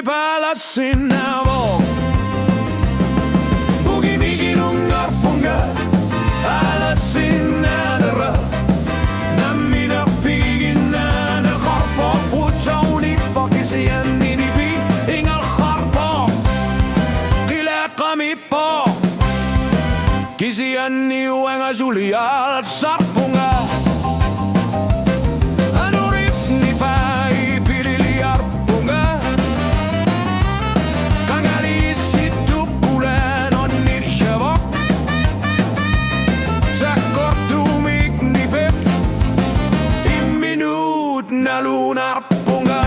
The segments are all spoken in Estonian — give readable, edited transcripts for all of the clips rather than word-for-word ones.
ni palasinabo Bugimigi nungar punga Alasinadara Namina pigina na kharpo Putsa unipa kisiyan ninibi Ingal kharpo Kilat kami po Kisiyan ni Wenga Zuliat sarpunga Anurip ni pai pililiar punga Kangali situ bulan on nirjabok Sakor tumik ni pep Iminut na lunar punga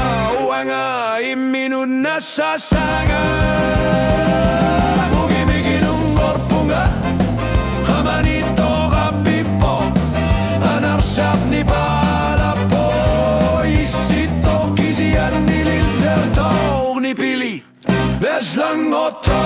Wenga iminut na sasanga Bugimigi nunggor punga Kamanito kapipo Anarsap ni palapo Isito kisiyan nililderto Ni pili Beslang oto